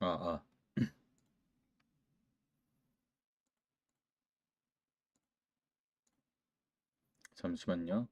아, 아, 잠시만요.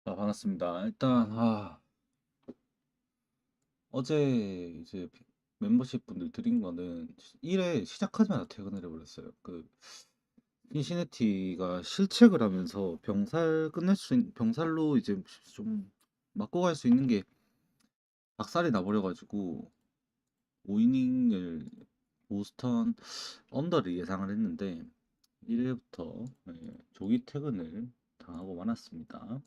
반갑습니다. 일단, 어제 이제 멤버십 분들 드린 거는 1회 시작하자마자 퇴근을 해버렸어요. 신시내티가 실책을 하면서 병살로 이제 좀 맞고 갈 수 있는 게 박살이 나버려가지고 5이닝을 보스턴 언더를 예상을 했는데 1회부터 조기 퇴근을 당하고 말았습니다.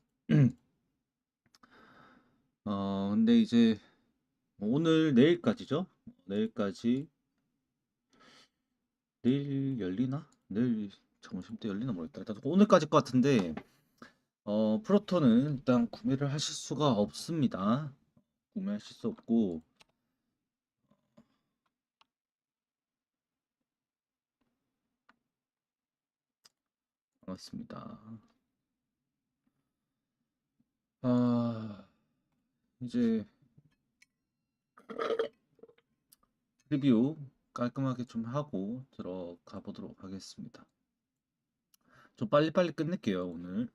근데 이제 오늘 내일까지죠? 내일까지 내일 열리나? 내일 점심 때 열리나 모르겠다. 일단 오늘까지 것 같은데 프로토는 일단 구매를 하실 수가 없습니다. 구매하실 수 없고 그렇습니다. 아 이제 리뷰 깔끔하게 좀 하고 들어가 보도록 하겠습니다. 좀 빨리빨리 끝낼게요 오늘.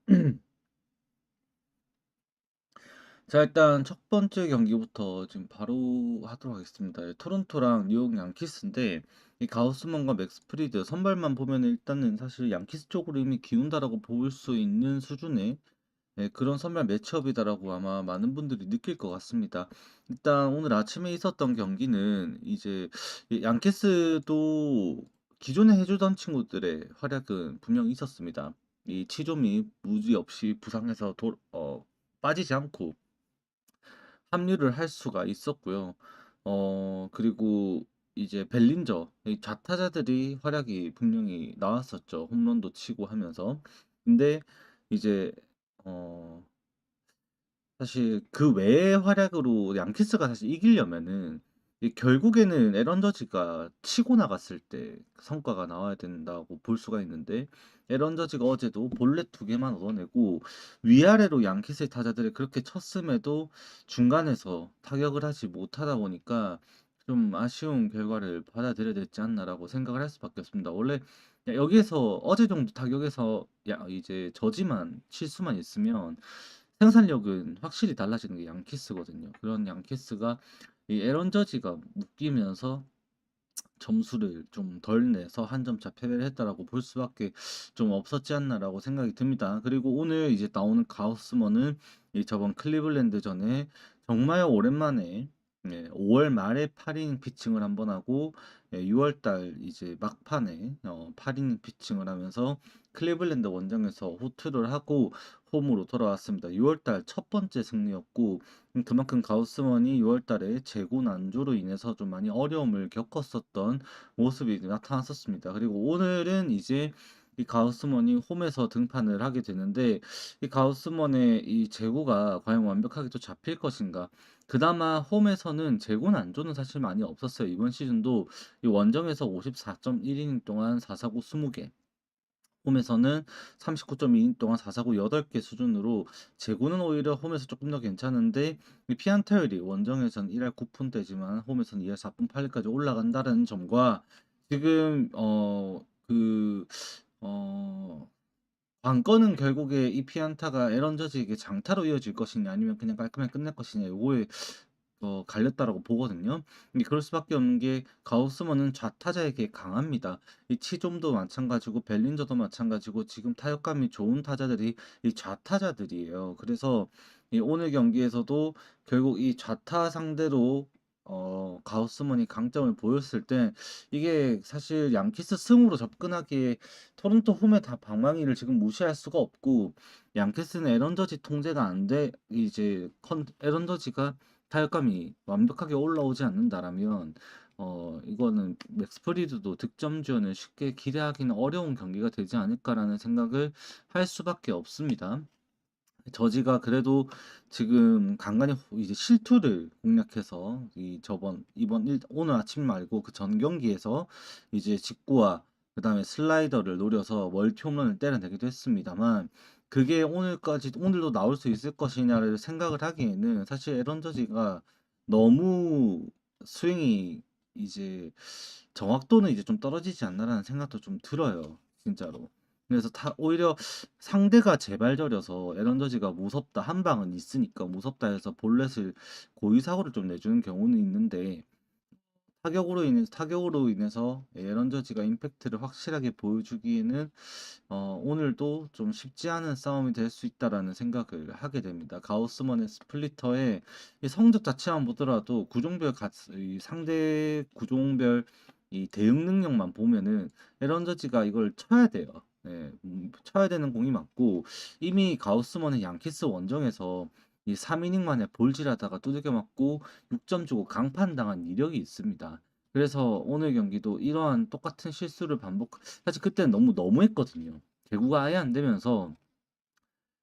자, 일단 첫 번째 경기부터 지금 바로 하도록 하겠습니다. 토론토랑 뉴욕 양키스인데 이 가우스먼과 맥스 프리드 선발만 보면 일단은 사실 양키스 쪽으로 이미 기운다라고 볼 수 있는 수준의 그런 선발 매치업이다라고 아마 많은 분들이 느낄 것 같습니다. 일단 오늘 아침에 있었던 경기는 이제 이 양키스도 기존에 해주던 친구들의 활약은 분명히 있었습니다. 이 치조미 무리 없이 부상해서 빠지지 않고 합류를 할 수가 있었고요. 그리고 이제 벨린저 이 좌타자들이 활약이 분명히 나왔었죠. 홈런도 치고 하면서. 근데 이제 어 사실 그 외의 활약으로 양키스가 사실 이기려면은 이 결국에는 에런 저지가 치고 나갔을 때 성과가 나와야 된다고 볼 수가 있는데 에런 저지가 어제도 볼넷 두 개만 얻어내고 위아래로 양키스의 타자들이 그렇게 쳤음에도 중간에서 타격을 하지 못하다 보니까 좀 아쉬운 결과를 받아들여야 되지 않나라고 생각을 할 수밖에 없습니다. 원래 여기에서 어제 정도 타격에서 이제 저지만 실수만 있으면 생산력은 확실히 달라지는 게 양키스거든요. 그런 양키스가 이 에런 저지가 묶이면서 점수를 좀 덜 내서 한 점 차 패배를 했다라고 볼 수밖에 좀 없었지 않나라고 생각이 듭니다. 그리고 오늘 이제 나오는 가우스먼은 이 저번 클리블랜드전에 정말 오랜만에 5월 말에 8이닝 피칭을 한번 하고 6월 달 이제 막판에 8이닝 피칭을 하면서 클리블랜드 원정에서 호투를 하고 홈으로 돌아왔습니다. 6월 달 첫 번째 승리였고 그만큼 가우스먼이 6월 달에 재고 난조로 인해서 좀 많이 어려움을 겪었었던 모습이 나타났었습니다. 그리고 오늘은 이제 이 가우스먼이 홈에서 등판을 하게 되는데 이 가우스먼의 이 재고가 과연 완벽하게 또 잡힐 것인가? 그나마 홈에서는 재고 난조는 사실 많이 없었어요. 이번 시즌도 이 원정에서 54.1이닝 동안 4사구 20개 홈에서는 39.2인 동안 4사구 8개 수준으로 제구는 오히려 홈에서 조금 더 괜찮은데 이 피안타율이 원정에서는 1할 9푼대지만 홈에서는 2할 4푼 8리까지 올라간다는 점과 지금 어 관건은 결국에 이 피안타가 에런 저지에게 장타로 이어질 것이냐 아니면 그냥 깔끔하게 끝낼 것이냐 요거에 갈렸다라고 보거든요. 근데 그럴 수밖에 없는 게 가우스먼은 좌타자에게 강합니다. 이 치좀도 마찬가지고 벨린저도 마찬가지고 지금 타격감이 좋은 타자들이 이 좌타자들이에요. 그래서 이 오늘 경기에서도 결국 이 좌타 상대로 가우스먼이 강점을 보였을 때 이게 사실 양키스 승으로 접근하기에 토론토 홈의 다 방망이를 지금 무시할 수가 없고 양키스는 에런 저지 통제가 안 돼 이제 에런 저지가 타격감이 완벽하게 올라오지 않는다라면 이거는 맥스 프리드도 득점 지원을 쉽게 기대하기는 어려운 경기가 되지 않을까라는 생각을 할 수밖에 없습니다. 저지가 그래도 지금 간간히 이제 실투를 공략해서 이 저번 이번 오늘 아침 말고 그 전 경기에서 이제 직구와 그다음에 슬라이더를 노려서 멀티 홈런을 때려내기도 했습니다만 그게 오늘도 나올 수 있을 것이냐를 생각을 하기에는 사실 에런 저지가 너무 스윙이 이제 정확도는 이제 좀 떨어지지 않나라는 생각도 좀 들어요. 진짜로. 그래서 오히려 상대가 제발저려서 에런 저지가 무섭다, 한 방은 있으니까 무섭다 해서 볼넷을 고의 사고를 좀 내주는 경우는 있는데 타격으로 인해서 에런 저지가 임팩트를 확실하게 보여주기에는 오늘도 좀 쉽지 않은 싸움이 될 수 있다라는 생각을 하게 됩니다. 가우스먼의 스플리터의 이 성적 자체만 보더라도 이 상대 구종별 이 대응 능력만 보면은 에런 저지가 이걸 쳐야 돼요. 예, 쳐야 되는 공이 맞고 이미 가우스먼의 양키스 원정에서 이 3이닝 만에 볼질하다가 두들겨 맞고 6점 주고 강판당한 이력이 있습니다. 그래서 오늘 경기도 이러한 똑같은 실수를 사실 그때는 너무했거든요. 개구가 아예 안 되면서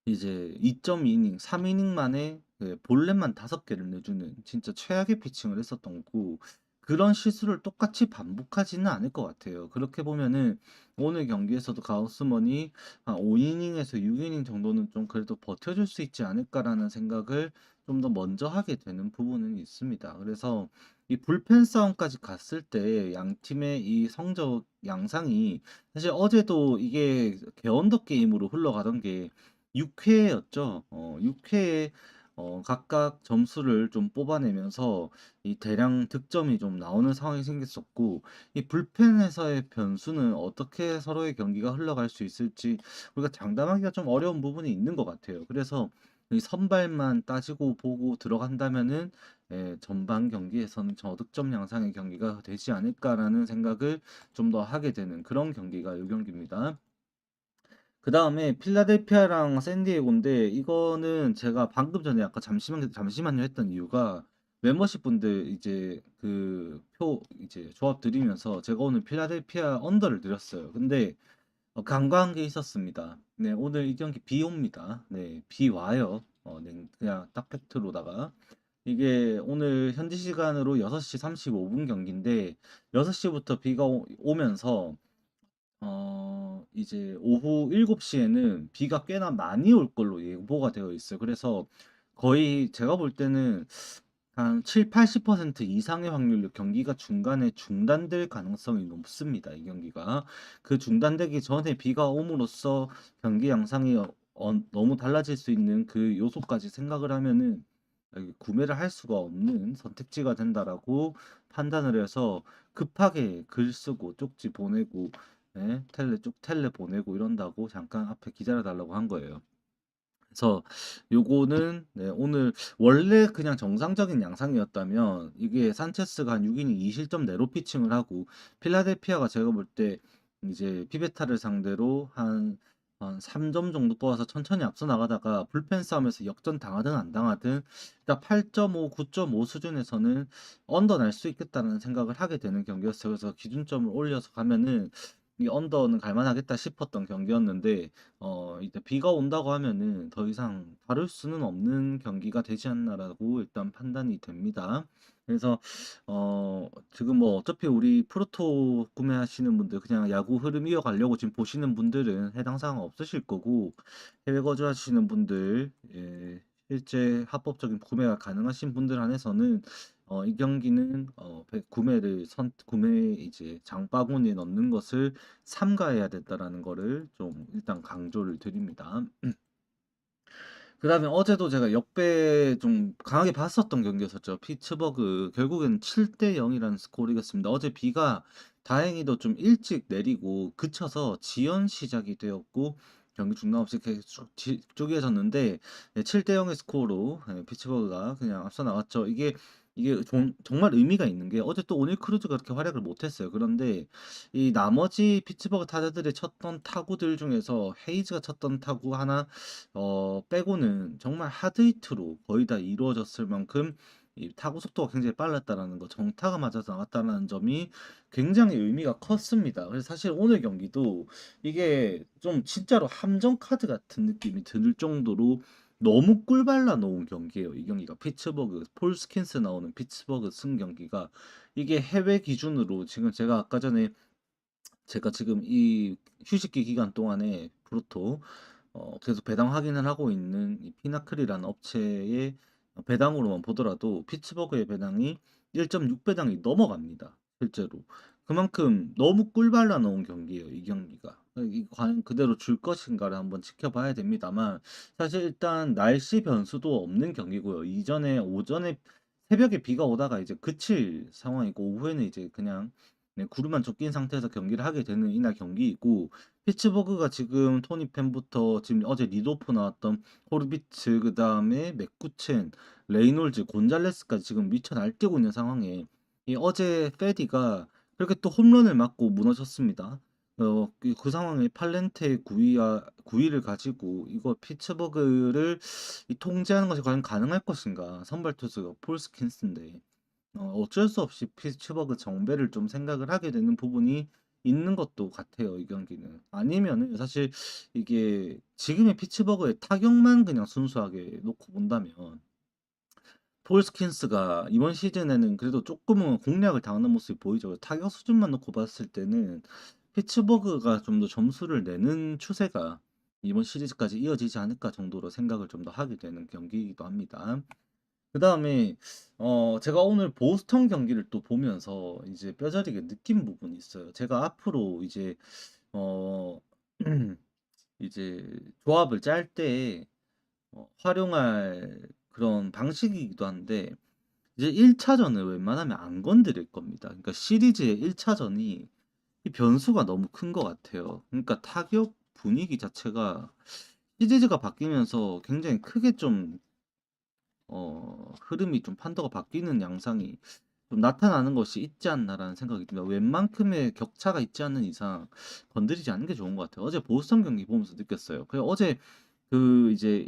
이제 2.2이닝, 3이닝 만에 그 볼넷만 5개를 내주는 진짜 최악의 피칭을 했었던 거고 그런 실수를 똑같이 반복하지는 않을 것 같아요. 그렇게 보면은 오늘 경기에서도 가우스먼이 한 5이닝에서 6이닝 정도는 좀 그래도 버텨줄 수 있지 않을까라는 생각을 좀 더 먼저 하게 되는 부분은 있습니다. 그래서 이 불펜 싸움까지 갔을 때 양 팀의 이 성적 양상이 사실 어제도 이게 개언더 게임으로 흘러가던 게 6회였죠. 6회에 각각 점수를 좀 뽑아내면서 이 대량 득점이 좀 나오는 상황이 생겼었고 이 불펜에서의 변수는 어떻게 서로의 경기가 흘러갈 수 있을지 우리가 장담하기가 좀 어려운 부분이 있는 것 같아요. 그래서 이 선발만 따지고 보고 들어간다면은 전반 경기에서는 저득점 양상의 경기가 되지 않을까라는 생각을 좀 더 하게 되는 그런 경기가 이 경기입니다. 그 다음에 필라델피아랑 샌디에고인데 이거는 제가 방금 전에 아까 잠시만요 했던 이유가 멤버십 분들 이제 그 표 이제 조합 드리면서 제가 오늘 필라델피아 언더를 드렸어요. 근데 간과한 게 있었습니다. 네, 오늘 이 경기 비 옵니다. 네, 비 와요. 네, 그냥 딱 팩트로다가 이게 오늘 현지 시간으로 6시 35분 경기인데 6시부터 비가 오면서 이제 오후 7시에는 비가 꽤나 많이 올 걸로 예보가 되어 있어요. 그래서 거의 제가 볼 때는 한 7, 80% 이상의 확률로 경기가 중간에 중단될 가능성이 높습니다. 이 경기가. 그 중단되기 전에 비가 옴으로써 경기 양상이 너무 달라질 수 있는 그 요소까지 생각을 하면은 구매를 할 수가 없는 선택지가 된다라고 판단을 해서 급하게 글 쓰고 쪽지 보내고 텔레 보내고 이런다고 잠깐 앞에 기다려 달라고 한 거예요. 그래서 요거는 네, 오늘 원래 그냥 정상적인 양상이었다면 이게 산체스가 한 6이닝 2실점 내로 피칭을 하고 필라델피아가 제가 볼 때 이제 피베타를 상대로 한 3점 정도 뽑아서 천천히 앞서 나가다가 불펜 싸움에서 역전 당하든 안 당하든 일단 8.5, 9.5 수준에서는 언더 날 수 있겠다는 생각을 하게 되는 경기였어요. 그래서 기준점을 올려서 가면은 이 언더는 갈만하겠다 싶었던 경기였는데 이제 비가 온다고 하면은 더 이상 다룰 수는 없는 경기가 되지 않나라고 일단 판단이 됩니다. 그래서 지금 뭐 어차피 우리 프로토 구매하시는 분들 그냥 야구 흐름 이어가려고 지금 보시는 분들은 해당 사항 없으실 거고 해외 거주하시는 분들 실제 합법적인 구매가 가능하신 분들 한해서는 이 경기는 구매 이제 장바구니에 넣는 것을 삼가해야 된다라는 거를 좀 일단 강조를 드립니다. 그다음에 어제도 제가 역배 좀 강하게 봤었던 경기였었죠. 피츠버그 결국엔 7대 0이라는 스코어를 이겼습니다. 어제 비가 다행히도 좀 일찍 내리고 그쳐서 지연 시작이 되었고 경기 중단 없이 계속 쪼개졌는데 7대 0의 스코어로 피츠버그가 그냥 앞서 나갔죠. 이게 정말 의미가 있는 게 어제 또 오닐 크루즈가 그렇게 활약을 못했어요. 그런데 이 나머지 피츠버그 타자들이 쳤던 타구들 중에서 헤이즈가 쳤던 타구 하나 빼고는 정말 하드히트로 거의 다 이루어졌을 만큼 이 타구 속도가 굉장히 빨랐다라는 거, 정타가 맞아서 나왔다는 점이 굉장히 의미가 컸습니다. 그래서 사실 오늘 경기도 이게 좀 진짜로 함정 카드 같은 느낌이 들 정도로 너무 꿀발라 놓은 경기예요. 이 경기가 피츠버그 폴 스킨스 나오는 피츠버그 승 경기가 이게 해외 기준으로 지금 제가 아까 전에 제가 지금 이 휴식기 기간 동안에 브루토 계속 배당 확인을 하고 있는 이 피나클이라는 업체의 배당으로만 보더라도 피츠버그의 배당이 1.6 배당이 넘어갑니다. 실제로. 그만큼 너무 꿀발라 놓은 경기예요, 이 경기가. 이 과연 그대로 줄 것인가를 한번 지켜봐야 됩니다만 사실 일단 날씨 변수도 없는 경기고요. 이전에 오전에 새벽에 비가 오다가 이제 그칠 상황이고 오후에는 이제 그냥 네, 구름만 쫓긴 상태에서 경기를 하게 되는 이날 경기이고 피츠버그가 지금 토니 펜부터 지금 어제 리드오프 나왔던 호르비츠 그다음에 맥구첸, 레이놀즈, 곤잘레스까지 지금 미쳐 날뛰고 있는 상황에 이 어제 페디가 그렇게 또 홈런을 맞고 무너졌습니다. 그 상황에 팔렌테 구위를 가지고 이거 피츠버그를 이 통제하는 것이 과연 가능할 것인가? 선발 투수가 폴 스킨스인데 어쩔 수 없이 피츠버그 정배를 좀 생각을 하게 되는 부분이 있는 것도 같아요, 이 경기는. 아니면은 사실 이게 지금의 피츠버그의 타격만 그냥 순수하게 놓고 본다면 폴 스킨스가 이번 시즌에는 그래도 조금은 공략을 당하는 모습이 보이죠. 타격 수준만 놓고 봤을 때는 피츠버그가 좀 더 점수를 내는 추세가 이번 시리즈까지 이어지지 않을까 정도로 생각을 좀 더 하게 되는 경기이기도 합니다. 그다음에 제가 오늘 보스턴 경기를 또 보면서 이제 뼈저리게 느낀 부분이 있어요. 제가 앞으로 이제 어 이제 조합을 짤 때 활용할 그런 방식이기도 한데 이제 1 차전을 웬만하면 안 건드릴 겁니다. 그러니까 시리즈의 1 차전이 이 변수가 너무 큰 것 같아요. 그러니까 타격 분위기 자체가 시리즈가 바뀌면서 굉장히 크게 좀 흐름이 좀 판도가 바뀌는 양상이 좀 나타나는 것이 있지 않나라는 생각이 듭니다. 웬만큼의 격차가 있지 않는 이상 건드리지 않는 게 좋은 것 같아요. 어제 보스턴 경기 보면서 느꼈어요. 그 어제 그 이제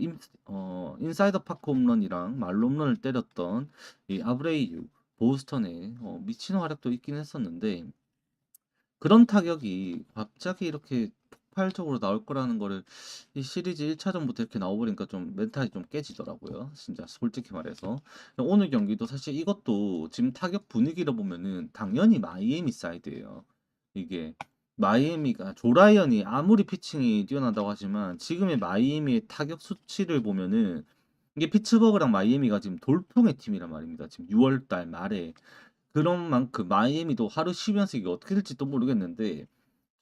인사이더 파크 홈런이랑 말로 홈런을 때렸던 이 아브레이유 보스턴에 미친 활약도 있긴 했었는데 그런 타격이 갑자기 이렇게 폭발적으로 나올 거라는 거를 이 시리즈 1 차전부터 이렇게 나와 버리니까 좀 멘탈이 좀 깨지더라고요. 진짜 솔직히 말해서. 오늘 경기도 사실 이것도 지금 타격 분위기를 보면은 당연히 마이애미 사이드예요. 이게 마이애미가 조 라이언이 아무리 피칭이 뛰어나다고 하지만 지금의 마이애미의 타격 수치를 보면은 이게 피츠버그랑 마이애미가 지금 돌풍의 팀이란 말입니다. 지금 6월 달 말에. 그런 만큼 마이애미도 하루 쉬면서 이게 어떻게 될지 또 모르겠는데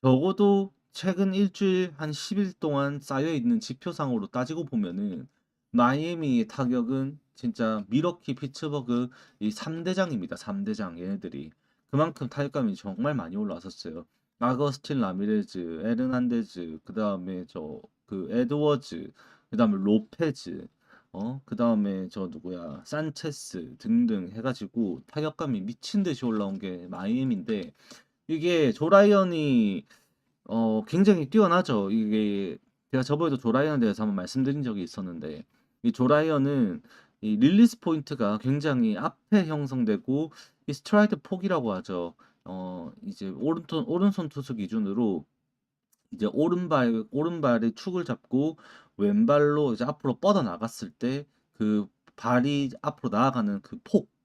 적어도 최근 일주일 한 10일 동안 쌓여 있는 지표상으로 따지고 보면은 마이애미의 타격은 진짜 미러키 피츠버그 이 3대장입니다. 3대장 얘네들이. 그만큼 타격감이 정말 많이 올라왔었어요. 아거스틴 라미레즈, 에르난데즈, 그다음에 그 에드워즈, 그다음에 로페즈, 그다음에 누구야? 산체스 등등 해 가지고 타격감이 미친 듯이 올라온 게 마이애미인데 이게 조 라이언이 굉장히 뛰어나죠. 이게 제가 저번에도 조 라이언에 대해서 한번 말씀드린 적이 있었는데 이 조 라이언은 이 릴리스 포인트가 굉장히 앞에 형성되고 이 스트라이드 폭이라고 하죠. 이제 오른손 투수 기준으로 이제 오른발의 축을 잡고 왼발로 이제 앞으로 뻗어 나갔을 때 그 발이 앞으로 나아가는 그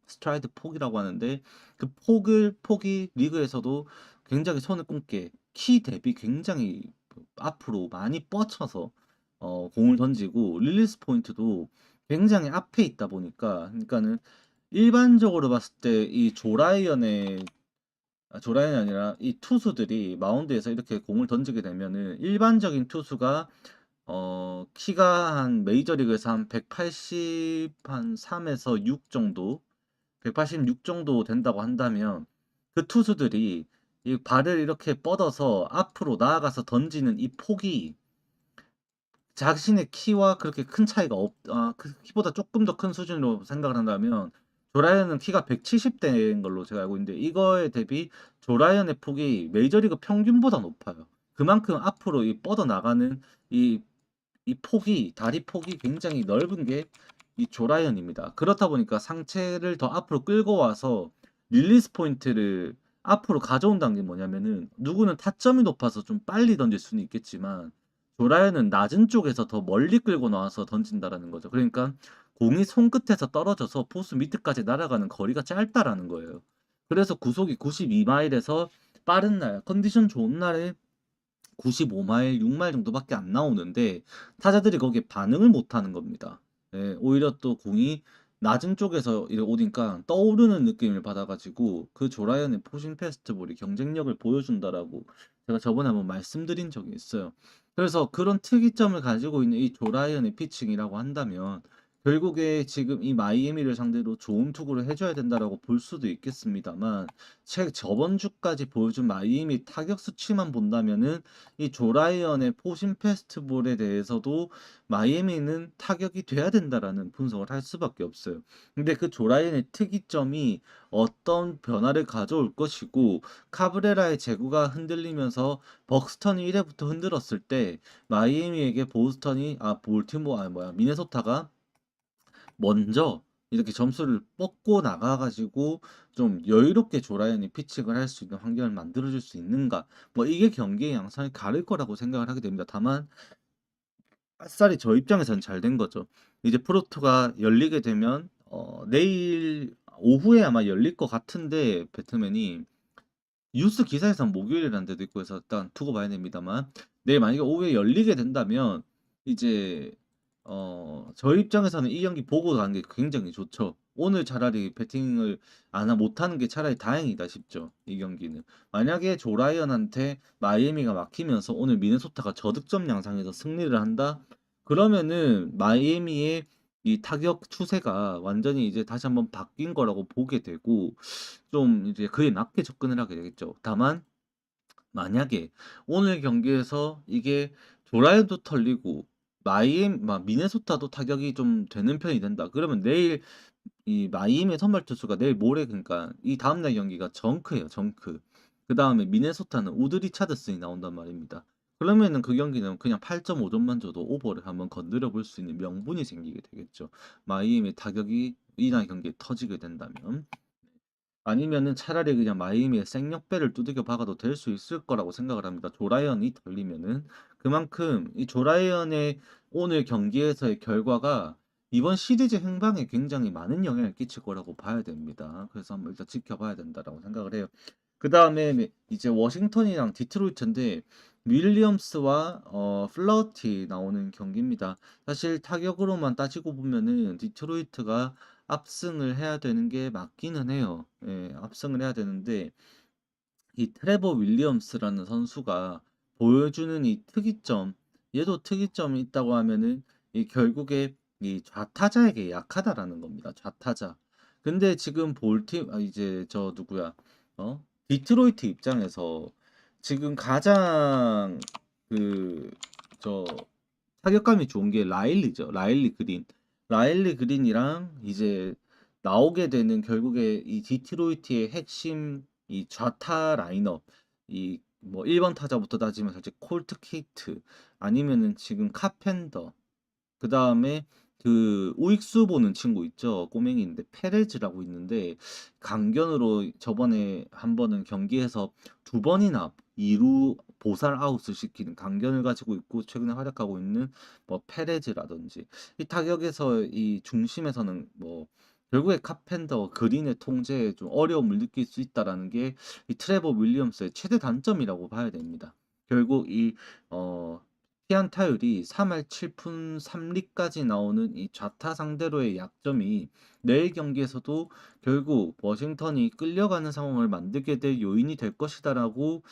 스트라이드 폭이라고 하는데 그 폭이 리그에서도 굉장히 손에 꼽게 키 대비 굉장히 앞으로 많이 뻗쳐서 공을 던지고 릴리스 포인트도 굉장히 앞에 있다 보니까 그러니까는 일반적으로 봤을 때 이 조라이언이 아니라 이 투수들이 마운드에서 이렇게 공을 던지게 되면은 일반적인 투수가 키가 한 메이저리그에서 한 180 한 3에서 6 정도 186 정도 된다고 한다면 그 투수들이 이 발을 이렇게 뻗어서 앞으로 나아가서 던지는 이 폭이 자신의 키와 그렇게 큰 차이가 그 키보다 조금 더 큰 수준으로 생각을 한다면 조라이언은 키가 170대인 걸로 제가 알고 있는데 이거에 대비 조라이언의 폭이 메이저리그 평균보다 높아요. 그만큼 앞으로 이 뻗어나가는 이 다리 폭이 굉장히 넓은 게 이 조라이언입니다. 그렇다 보니까 상체를 더 앞으로 끌고 와서 릴리스 포인트를 앞으로 가져온다는 게 뭐냐면은, 누구는 타점이 높아서 좀 빨리 던질 수는 있겠지만 조라이언은 낮은 쪽에서 더 멀리 끌고 나와서 던진다라는 거죠. 그러니까 공이 손끝에서 떨어져서 포수 밑에까지 날아가는 거리가 짧다라는 거예요. 그래서 구속이 92마일에서 빠른 날, 컨디션 좋은 날에 95마일, 6마일 정도밖에 안 나오는데 타자들이 거기에 반응을 못 하는 겁니다. 예, 오히려 또 공이 낮은 쪽에서 이렇게 오니까 떠오르는 느낌을 받아가지고 그 조라이언의 포신 페스티벌이 경쟁력을 보여준다라고 제가 저번에 한번 말씀드린 적이 있어요. 그래서 그런 특이점을 가지고 있는 이 조라이언의 피칭이라고 한다면 결국에 지금 이 마이애미를 상대로 좋은 투구를 해줘야 된다라고 볼 수도 있겠습니다만, 저번 주까지 보여준 마이애미 타격 수치만 본다면은 이 조라이언의 포신 페스티벌에 대해서도 마이애미는 타격이 돼야 된다라는 분석을 할 수밖에 없어요. 근데 그 조라이언의 특이점이 어떤 변화를 가져올 것이고, 카브레라의 제구가 흔들리면서 벅스턴이 1회부터 흔들었을 때 마이애미에게 미네소타가 먼저 이렇게 점수를 뻗고 나가가지고 좀 여유롭게 조라이언이 피칭을 할 수 있는 환경을 만들어줄 수 있는가? 뭐 이게 경기의 양상을 가를 거라고 생각을 하게 됩니다. 다만 아싸리 저 입장에서는 잘 된 거죠. 이제 프로토가 열리게 되면 내일 오후에 아마 열릴 것 같은데, 배트맨이 뉴스 기사에선 목요일이라는 데도 있고 해서 일단 두고 봐야 됩니다만, 내일 만약에 오후에 열리게 된다면 이제 저희 입장에서는 이 경기 보고 가는 게 굉장히 좋죠. 오늘 차라리 배팅을 안 못하는 게 차라리 다행이다 싶죠. 이 경기는 만약에 조라이언한테 마이애미가 막히면서 오늘 미네소타가 저득점 양상에서 승리를 한다, 그러면은 마이애미의 이 타격 추세가 완전히 이제 다시 한번 바뀐 거라고 보게 되고 좀 이제 그에 맞게 접근을 하게 되겠죠. 다만 만약에 오늘 경기에서 이게 조라이언도 털리고 미네소타도 타격이 좀 되는 편이 된다, 그러면 내일 이 마이애미의 선발 투수가 내일 모레, 그러니까 이 다음날 경기가 정크예요, 정크. 그 다음에 미네소타는 우드 리차드슨이 나온단 말입니다. 그러면은 그 경기는 그냥 8.5점만 줘도 오버를 한번 건드려 볼 수 있는 명분이 생기게 되겠죠. 마이애미 타격이 이날 경기에 터지게 된다면. 아니면은 차라리 그냥 마이애미의 생역배를 두들겨 박아도 될 수 있을 거라고 생각을 합니다. 조라이언이 털리면은 그만큼 이 조라이언의 오늘 경기에서의 결과가 이번 시리즈 행방에 굉장히 많은 영향을 끼칠 거라고 봐야 됩니다. 그래서 한번 일단 지켜봐야 된다라고 생각을 해요. 그 다음에 이제 워싱턴이랑 디트로이트인데 윌리엄스와 플라우티 나오는 경기입니다. 사실 타격으로만 따지고 보면은 디트로이트가 압승을 해야 되는 게 맞기는 해요. 예, 압승을 해야 되는데 이 트레버 윌리엄스라는 선수가 보여주는 이 특이점, 얘도 특이점이 있다고 하면은 이 결국에 이 좌타자에게 약하다라는 겁니다. 좌타자. 근데 지금 볼팀 이제 저 누구야? 디트로이트 입장에서 지금 가장 그 저 타격감이 좋은 게 라일리죠. 라일리 그린. 라일리 그린이랑 이제 나오게 되는 결국에 이 디트로이트의 핵심 이 좌타 라인업, 이 뭐 1번 타자부터 따지면 사실 콜트 케이트 아니면은 지금 카펜더, 그 다음에 그 우익수 보는 친구 있죠. 꼬맹이인데 페레즈라고 있는데 강견으로 저번에 한 번은 경기에서 두 번이나 2루 보살 아웃을 시키는 강견을 가지고 있고 최근에 활약하고 있는 뭐 페레즈라든지, 이 타격에서 이 중심에서는 뭐 결국에 카펜더 그린의 통제에 좀 어려움을 느낄 수 있다라는 게 이 트레버 윌리엄스의 최대 단점이라고 봐야 됩니다. 결국 이 어, 피안타율이 3할 7푼 3리까지 나오는 이 좌타 상대로의 약점이 내일 경기에서도 결국 워싱턴이 끌려가는 상황을 만들게 될 요인이 될 것이다라고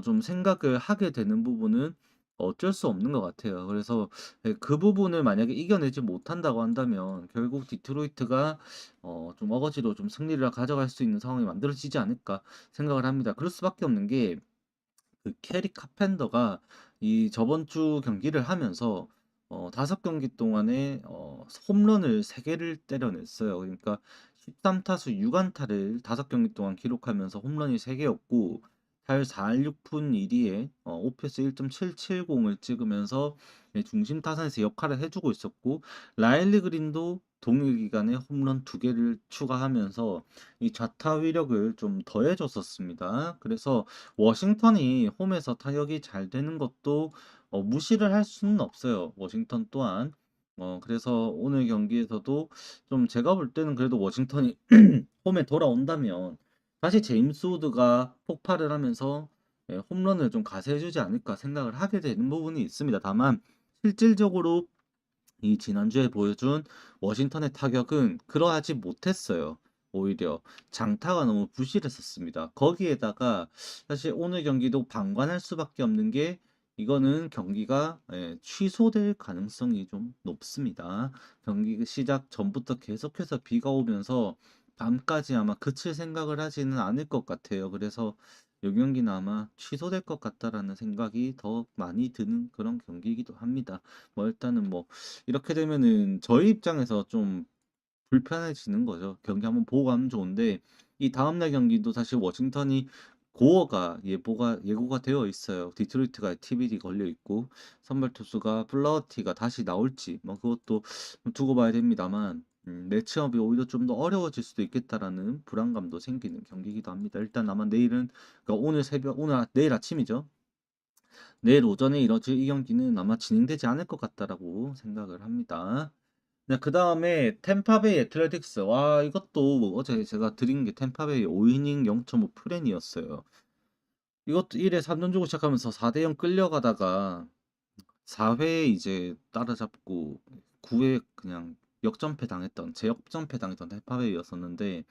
좀 생각을 하게 되는 부분은 어쩔 수 없는 것 같아요. 그래서 그 부분을 만약에 이겨내지 못한다고 한다면 결국 디트로이트가 좀 어거지로 좀 승리를 가져갈 수 있는 상황이 만들어지지 않을까 생각을 합니다. 그럴 수밖에 없는 게 그 캐리 카펜더가 이 저번 주 경기를 하면서 5경기 동안에 홈런을 3개를 때려냈어요. 그러니까 13타수 6안타를 5경기 동안 기록하면서 홈런이 3개였고 타율 4할 6푼 1리에 OPS 1.770을 찍으면서 중심 타선에서 역할을 해주고 있었고, 라일리 그린도 동일 기간에 홈런 2개를 추가하면서 이 좌타 위력을 좀 더해 줬었습니다. 그래서 워싱턴이 홈에서 타격이 잘 되는 것도 무시를 할 수는 없어요, 워싱턴 또한. 그래서 오늘 경기에서도 좀 제가 볼 때는 그래도 워싱턴이 홈에 돌아온다면 다시 제임스 우드가 폭발을 하면서 홈런을 좀 가세해 주지 않을까 생각을 하게 되는 부분이 있습니다. 다만 실질적으로 이 지난주에 보여준 워싱턴의 타격은 그러하지 못했어요. 오히려 장타가 너무 부실했었습니다. 거기에다가 사실 오늘 경기도 방관할 수밖에 없는 게 이거는 경기가 취소될 가능성이 좀 높습니다. 경기 시작 전부터 계속해서 비가 오면서 밤까지 아마 그칠 생각을 하지는 않을 것 같아요. 그래서 이 경기는 아마 취소될 것 같다라는 생각이 더 많이 드는 그런 경기이기도 합니다. 일단은 이렇게 되면은 저희 입장에서 좀 불편해지는 거죠. 경기 한번 보고 가면 좋은데 이 다음날 경기도 사실 워싱턴이 고어가 예고가 되어 있어요. 디트로이트가 TBD 걸려 있고 선발 투수가 플라워티가 다시 나올지 그것도 좀 두고 봐야 됩니다만 매치업이 오히려 좀 더 어려워질 수도 있겠다라는 불안감도 생기는 경기이기도 합니다. 일단 아마 내일은 그러니까 내일 아침이죠. 내일 오전에 이뤄질 이 경기는 아마 진행되지 않을 것 같다라고 생각을 합니다. 네, 그 다음에 템파베이 애틀레틱스. 와, 이것도 어제 제가 드린 게 템파베이 5이닝 0.5 프랜이었어요. 이것도 1회 3점 주고 시작하면서 4대 0 끌려가다가 4회 이제 따라잡고 9회 그냥 제역전패 당했던 템파베이였었는데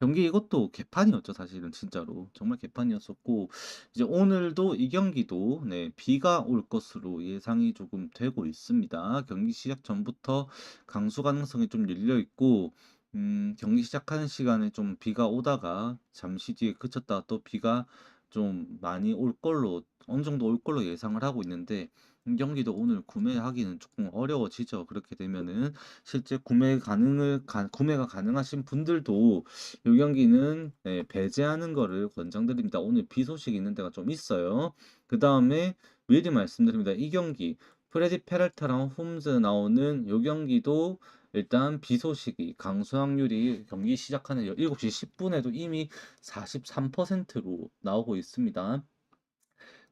경기 이것도 개판이었죠, 사실은 진짜로. 정말 개판이었었고 이제 오늘도 이 경기도 비가 올 것으로 예상이 조금 되고 있습니다. 경기 시작 전부터 강수 가능성이 좀 열려 있고 경기 시작하는 시간에 좀 비가 오다가 잠시 뒤에 그쳤다가 또 비가 좀 많이 올 걸로 어느 정도 올 걸로 예상을 하고 있는데 이 경기도 오늘 구매하기는 조금 어려워지죠. 그렇게 되면은 실제 구매가 가능하신 분들도 이 경기는 배제하는 거를 권장드립니다. 오늘 비 소식이 있는 데가 좀 있어요. 그 다음에 미리 말씀드립니다. 이 경기 프레디 페랄타랑 홈즈 나오는 이 경기도 일단 비 소식이 강수 확률이 경기 시작하는 7시 10분에도 이미 43%로 나오고 있습니다.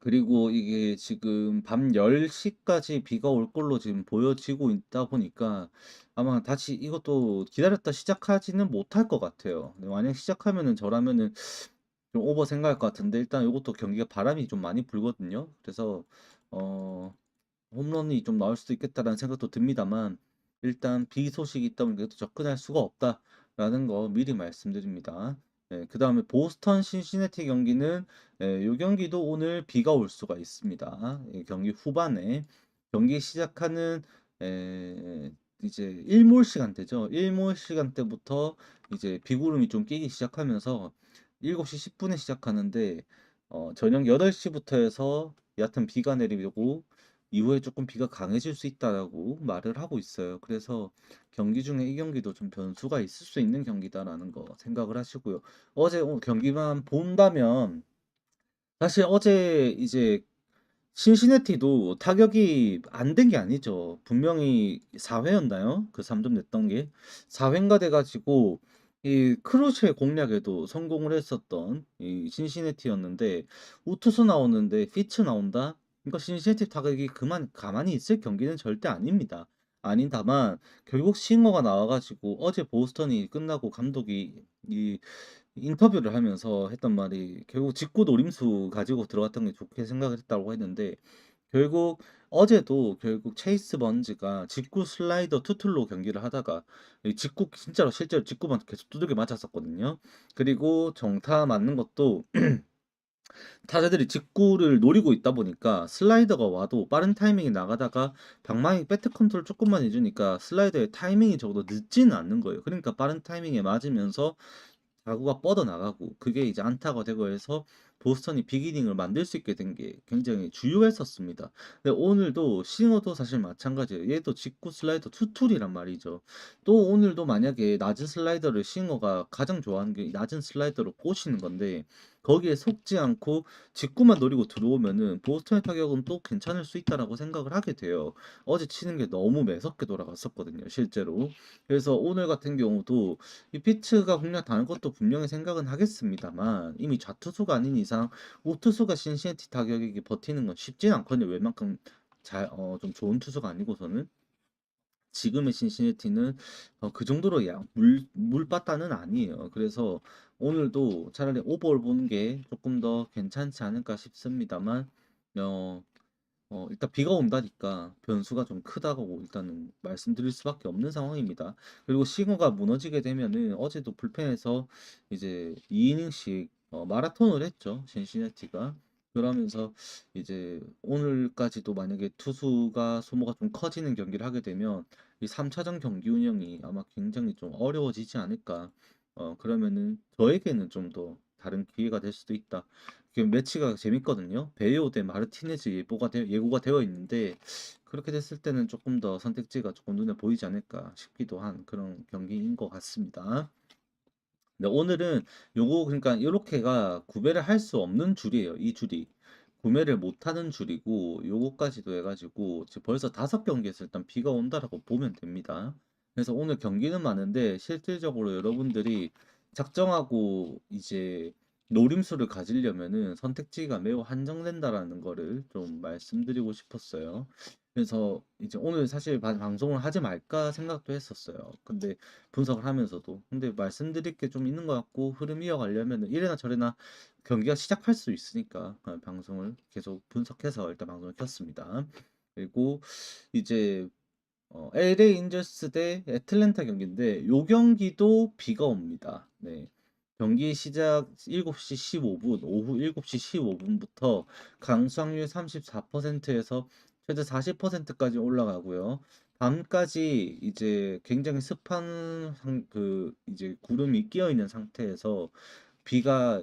그리고 이게 지금 밤 10시까지 비가 올 걸로 지금 보여지고 있다 보니까 아마 다시 이것도 기다렸다 시작하지는 못할 것 같아요. 만약 시작하면은 저라면은 좀 오버 생각할 것 같은데 일단 이것도 경기가 바람이 좀 많이 불거든요. 그래서 어 홈런이 좀 나올 수도 있겠다라는 생각도 듭니다만 일단 비 소식이 있다 보니까 또 접근할 수가 없다라는 거 미리 말씀드립니다. 그다음에 보스턴 신시내티 경기는 이 경기도 오늘 비가 올 수가 있습니다. 경기 후반에 경기 시작하는 이제 일몰 시간대죠. 일몰 시간대부터 이제 비구름이 좀 끼기 시작하면서 7시 10분에 시작하는데 저녁 8시부터 해서 얕은 비가 내리고 이후에 조금 비가 강해질 수 있다라고 말을 하고 있어요. 그래서 경기 중에 이 경기도 좀 변수가 있을 수 있는 경기다라는 거 생각을 하시고요. 어제 경기만 본다면 사실 어제 이제 신시내티도 타격이 안 된 게 아니죠. 분명히 4회였나요? 그 3점 냈던 게 4회인가 돼가지고 이 크루즈의 공략에도 성공을 했었던 이 신시내티였는데 우투수 나오는데 피츠 나온다? 그러니까 신시내티 타격이 가만히 있을 경기는 절대 아닙니다. 아닌 다만 결국 싱어가 나와가지고 어제 보스턴이 끝나고 감독이 이 인터뷰를 하면서 했던 말이 결국 직구 노림수 가지고 들어갔던 게 좋게 생각을 했다고 했는데 결국 어제도 결국 체이스 번즈가 직구 슬라이더 투툴로 경기를 하다가 이 직구 진짜로 실제로 직구만 계속 두들겨 맞았었거든요. 그리고 정타 맞는 것도 타자들이 직구를 노리고 있다 보니까 슬라이더가 와도 빠른 타이밍에 나가다가 방망이 배트 컨트롤 조금만 해주니까 슬라이더의 타이밍이 적어도 늦지는 않는 거예요. 그러니까 빠른 타이밍에 맞으면서 자구가 뻗어나가고 그게 이제 안타가 되고 해서 보스턴이 빅이닝을 만들 수 있게 된 게 굉장히 주요했었습니다. 근데 오늘도 싱어도 사실 마찬가지예요. 얘도 직구 슬라이더 투툴이란 말이죠. 또 오늘도 만약에 낮은 슬라이더를 싱어가 가장 좋아하는 게 낮은 슬라이더로 꽂히는 건데 거기에 속지 않고 직구만 노리고 들어오면은 보스턴의 타격은 또 괜찮을 수 있다라고 생각을 하게 돼요. 어제 치는 게 너무 매섭게 돌아갔었거든요, 실제로. 그래서 오늘 같은 경우도 이 피츠가 공략 당할 것도 분명히 생각은 하겠습니다만 이미 좌투수가 아닌 이상 우투수가 신시내티 타격에게 버티는 건 쉽진 않거든요. 웬만큼 좀 좋은 투수가 아니고서는. 지금의 신시내티는 그 정도로 물바다는 아니에요. 그래서 오늘도 차라리 오버를 보는 게 조금 더 괜찮지 않을까 싶습니다만 어 일단 비가 온다니까 변수가 좀 크다고 일단은 말씀드릴 수밖에 없는 상황입니다. 그리고 싱어가 무너지게 되면은 어제도 불펜에서 이제 2이닝씩 마라톤을 했죠. 신시내티가. 그러면서 이제 오늘까지도 만약에 투수가 소모가 좀 커지는 경기를 하게 되면 이 3차전 경기 운영이 아마 굉장히 좀 어려워지지 않을까. 그러면은 저에게는 좀 더 다른 기회가 될 수도 있다. 지금 매치가 재밌거든요. 베이오 대 마르티네즈 예고가 되어 있는데 그렇게 됐을 때는 조금 더 선택지가 조금 눈에 보이지 않을까 싶기도 한 그런 경기인 것 같습니다. 네, 오늘은 요거 그러니까 요렇게가 구매를 할 수 없는 줄이에요. 이 줄이. 구매를 못 하는 줄이고 요거까지도 해가지고 지금 벌써 5경기에서 일단 비가 온다라고 보면 됩니다. 그래서 오늘 경기는 많은데 실질적으로 여러분들이 작정하고 이제 노림수를 가지려면은 선택지가 매우 한정된다라는 거를 좀 말씀드리고 싶었어요. 그래서 이제 오늘 사실 방송을 하지 말까 생각도 했었어요. 근데 분석을 하면서도. 근데 말씀드릴 게 좀 있는 것 같고 흐름 이어가려면 이래나 저래나 경기가 시작할 수 있으니까 방송을 계속 분석해서 일단 방송을 켰습니다. 그리고 이제 LA 인저스 대 애틀랜타 경기인데 요 경기도 비가 옵니다. 네. 경기 시작 7시 15분, 오후 7시 15분부터 강수확률 34%에서 최대 40%까지 올라가고요. 밤까지 이제 굉장히 습한 이제 구름이 끼어 있는 상태에서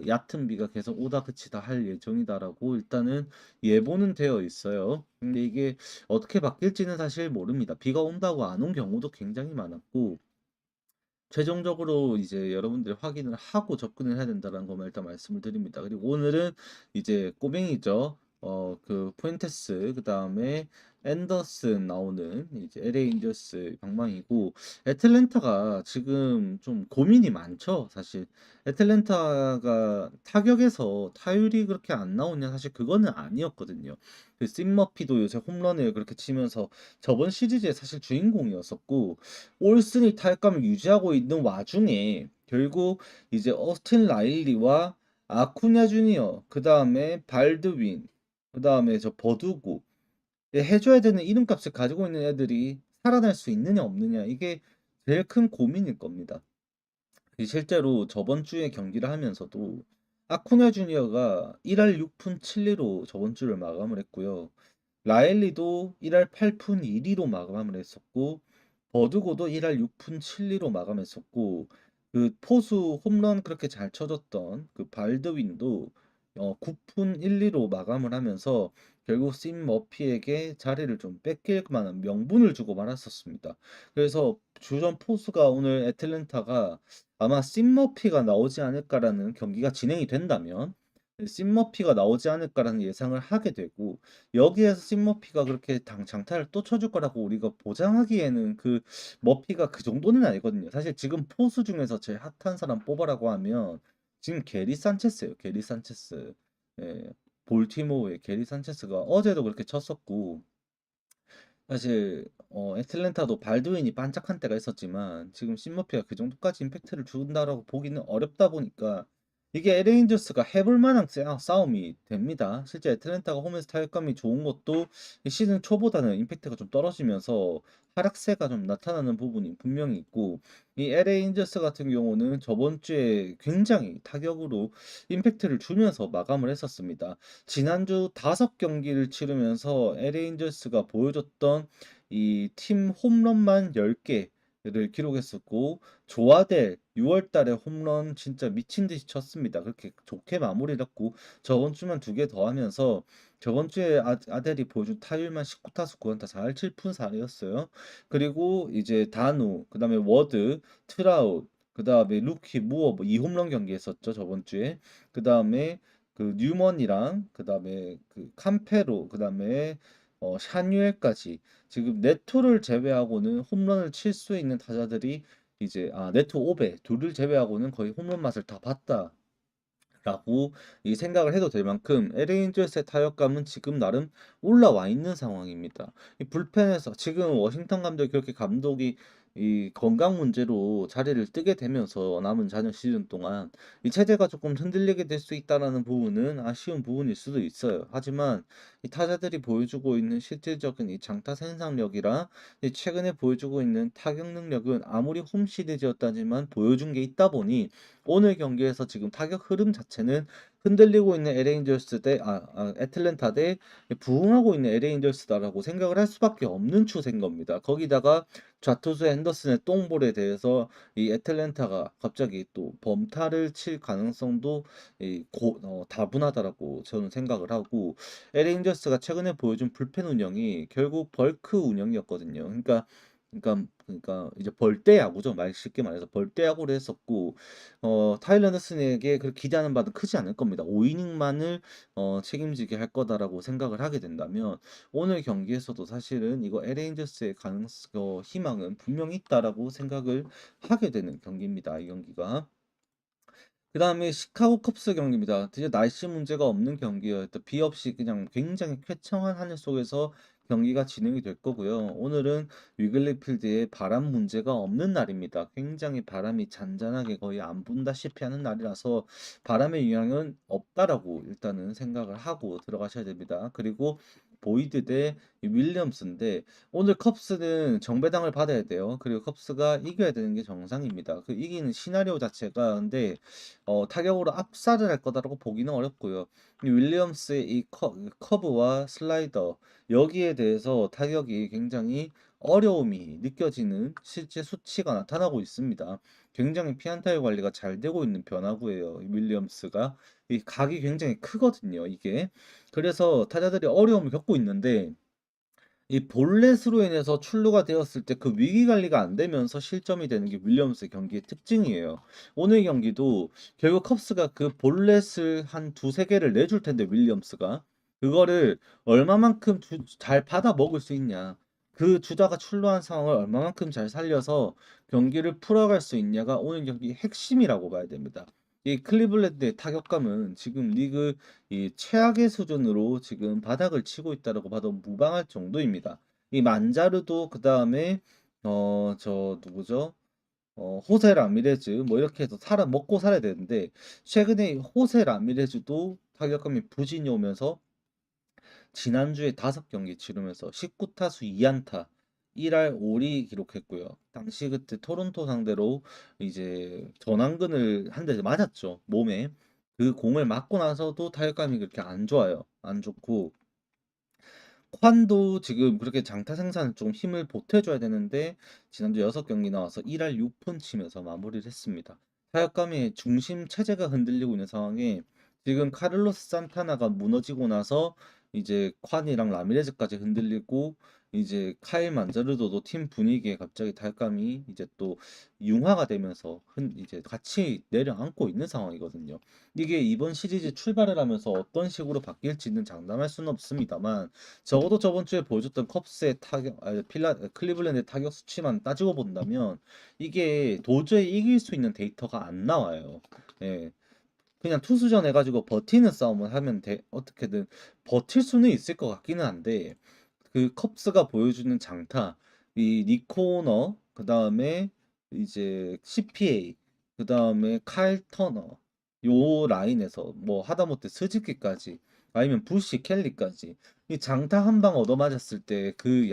얕은 비가 계속 오다 그치다 할 예정이다라고 일단은 예보는 되어 있어요. 근데 이게 어떻게 바뀔지는 사실 모릅니다. 비가 온다고 안 온 경우도 굉장히 많았고 최종적으로 이제 여러분들이 확인을 하고 접근을 해야 된다는 것만 일단 말씀을 드립니다. 그리고 오늘은 이제 꼬맹이죠. 푸엔테스 그다음에 앤더슨 나오는 이제 LA 인저스 방망이고 애틀랜타가 지금 좀 고민이 많죠, 사실. 애틀랜타가 타격에서 타율이 그렇게 안 나오냐 사실 그거는 아니었거든요. 심 머피도 요새 홈런을 그렇게 치면서 저번 시리즈에 사실 주인공이었었고 올슨이 타격감을 유지하고 있는 와중에 결국 이제 어스틴 라일리와 아쿠냐 주니어, 그 다음에 발드윈, 그 다음에 저 버두고 해줘야 되는 이름값을 가지고 있는 애들이 살아날 수 있느냐 없느냐 이게 제일 큰 고민일 겁니다. 실제로 저번 주에 경기를 하면서도 아쿠냐 주니어가 1할 6푼 7리로 저번 주를 마감을 했고요. 라일리도 1할 8푼 1리로 마감을 했었고 버드고도 1할 6푼 7리로 마감했었고 그 포수 홈런 그렇게 잘 쳐줬던 그 발드윈도 9푼 1리로 마감을 하면서 결국 심 머피에게 자리를 좀 뺏길 만한 명분을 주고 말았었습니다. 그래서 주전 포수가 오늘 애틀랜타가 아마 심 머피가 나오지 않을까라는 경기가 진행이 된다면 심 머피가 나오지 않을까라는 예상을 하게 되고 여기에서 심 머피가 그렇게 장타를 또 쳐줄 거라고 우리가 보장하기에는 그 머피가 그 정도는 아니거든요. 사실 지금 포수 중에서 제일 핫한 사람 뽑아라고 하면 지금 게리 산체스예요. 게리 산체스. 예, 볼티모어의 게리 산체스가 어제도 그렇게 쳤었고 사실 애틀랜타도 발드윈이 반짝한 때가 있었지만 지금 심머피가 그 정도까지 임팩트를 준다라고 보기는 어렵다 보니까 이게 LA 인저스가 해볼 만한 싸움이 됩니다. 실제 애틀랜타가 홈에서 타격감이 좋은 것도 이 시즌 초보다는 임팩트가 좀 떨어지면서 하락세가 좀 나타나는 부분이 분명히 있고 이 LA 인저스 같은 경우는 저번 주에 굉장히 타격으로 임팩트를 주면서 마감을 했었습니다. 지난주 5경기를 치르면서 LA 인저스가 보여줬던 이 팀 홈런만 10개를 기록했었고 조아델 6월 달에 홈런 진짜 미친 듯이 쳤습니다. 그렇게 좋게 마무리를 했고 저번 주만 2개 더 하면서 저번 주에 아델이 보여준 타율만 19타수 9안타 4할 7푼 4리였어요. 그리고 이제 다누, 그다음에 워드, 트라웃, 그다음에 루키 무어 뭐 2홈런 경기 했었죠, 저번 주에. 그다음에 그 뉴먼이랑 그다음에 그 캄페로 그다음에 샤뉴엘까지 지금 네토를 제외하고는 홈런을 칠 수 있는 타자들이 이제 네토 오베 둘을 제외하고는 거의 홈런 맛을 다 봤다. 라고 이 생각을 해도 될 만큼 LA 엔젤스의 타격감은 지금 나름 올라와 있는 상황입니다. 이 불펜에서 지금 워싱턴 감독이 그렇게 감독이 이 건강 문제로 자리를 뜨게 되면서 남은 자녀 시즌 동안 이 체제가 조금 흔들리게 될 수 있다라는 부분은 아쉬운 부분일 수도 있어요. 하지만 이 타자들이 보여주고 있는 실질적인 이 장타 생산력이라 이 최근에 보여주고 있는 타격 능력은 아무리 홈 시리즈였다지만 보여준 게 있다 보니 오늘 경기에서 지금 타격 흐름 자체는 흔들리고 있는 LA 엔젤스 대 애틀랜타 대 부흥하고 있는 LA 엔젤스다라고 생각을 할 수밖에 없는 추세인 겁니다. 거기다가 좌투수 핸더슨의 똥볼에 대해서 이 애틀랜타가 갑자기 또 범타를 칠 가능성도 다분하다라고 저는 생각을 하고 LA 엔젤스가 최근에 보여준 불펜 운영이 결국 벌크 운영이었거든요. 그러니까 이제 벌떼 야구죠. 말 쉽게 말해서 벌떼 야구를 했었고 타일러 앤더슨에게 그렇게 기대하는 바는 크지 않을 겁니다. 5이닝만을 책임지게 할 거다라고 생각을 하게 된다면 오늘 경기에서도 사실은 이거 LA 엔젤스의 희망은 분명히 있다라고 생각을 하게 되는 경기입니다. 이 경기가. 그다음에 시카고 컵스 경기입니다. 드디어 날씨 문제가 없는 경기예요. 또 비 없이 그냥 굉장히 쾌청한 하늘 속에서 경기가 진행이 될 거고요. 오늘은 위글리 필드에 바람 문제가 없는 날입니다. 굉장히 바람이 잔잔하게 거의 안 분다시피 하는 날이라서 바람의 영향은 없다라고 일단은 생각을 하고 들어가셔야 됩니다. 그리고 보이드 대 윌리엄스인데 오늘 컵스는 정배당을 받아야 돼요. 그리고 컵스가 이겨야 되는 게 정상입니다. 그 이기는 시나리오 자체가 근데 타격으로 압살을 할 거다라고 보기는 어렵고요. 이 윌리엄스의 이 커브와 슬라이더 여기에 대해서 타격이 굉장히 어려움이 느껴지는 실제 수치가 나타나고 있습니다. 굉장히 피안타율 관리가 잘 되고 있는 변화구예요. 이 윌리엄스가 이 각이 굉장히 크거든요. 이게 그래서 타자들이 어려움을 겪고 있는데 이 볼넷으로 인해서 출루가 되었을 때 그 위기 관리가 안 되면서 실점이 되는 게 윌리엄스의 경기의 특징이에요. 오늘 경기도 결국 컵스가 그 볼넷을 한 두세 개를 내줄 텐데 윌리엄스가 그거를 얼마만큼 잘 받아 먹을 수 있냐. 그 주자가 출루한 상황을 얼마만큼 잘 살려서 경기를 풀어갈 수 있냐가 오늘 경기의 핵심이라고 봐야 됩니다. 이 클리블랜드의 타격감은 지금 리그 이 최악의 수준으로 지금 바닥을 치고 있다라고 봐도 무방할 정도입니다. 이 만자르도 그다음에 저 누구죠? 호세 라미레즈 뭐 이렇게 해서 먹고 살아야 되는데 최근에 호세 라미레즈도 타격감이 부진이 오면서 지난주에 5경기 치르면서 19타수 2안타 1할 5리 기록했고요. 당시 그때 토론토 상대로 이제 전완근을 한 대 맞았죠. 몸에. 그 공을 맞고 나서도 타격감이 그렇게 안 좋아요. 안 좋고 콴도 지금 그렇게 장타 생산에 좀 힘을 보태줘야 되는데 지난주 6경기 나와서 1할 6푼 치면서 마무리를 했습니다. 타격감의 중심 체제가 흔들리고 있는 상황에 지금 카를로스 산타나가 무너지고 나서 이제 콴이랑 라미레즈까지 흔들리고 이제 카일 만자르도도 팀 분위기에 갑자기 타격감이 이제 또 융화가 되면서 이제 같이 내려앉고 있는 상황이거든요. 이게 이번 시리즈 출발을 하면서 어떤 식으로 바뀔지는 장담할 수는 없습니다만 적어도 저번 주에 보여줬던 컵스의 타격, 클리블랜드의 타격 수치만 따지고 본다면 이게 도저히 이길 수 있는 데이터가 안 나와요. 예. 그냥 투수전 해가지고 버티는 싸움을 하면 어떻게든 버틸 수는 있을 것 같기는 한데 그 컵스가 보여주는 장타, 이 니코너, 그 다음에 이제 CPA, 그 다음에 카일 터너, 요 라인에서 뭐 하다못해 스즈키까지 아니면 부시 켈리까지 이 장타 한 방 얻어맞았을 때 그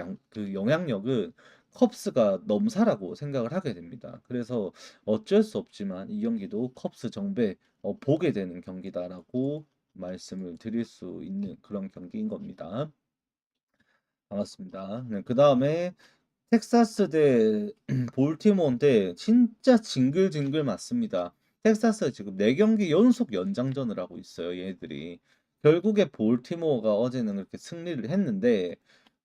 영향력은 컵스가 넘사라고 생각을 하게 됩니다. 그래서 어쩔 수 없지만 이 경기도 컵스 정배 보게 되는 경기다라고 말씀을 드릴 수 있는 그런 경기인 겁니다. 반갑습니다. 네, 그 다음에 텍사스 대 볼티모어인데 진짜 징글징글 맞습니다. 텍사스가 지금 4경기 연속 연장전을 하고 있어요, 얘네들이. 결국에 볼티모어가 어제는 그렇게 승리를 했는데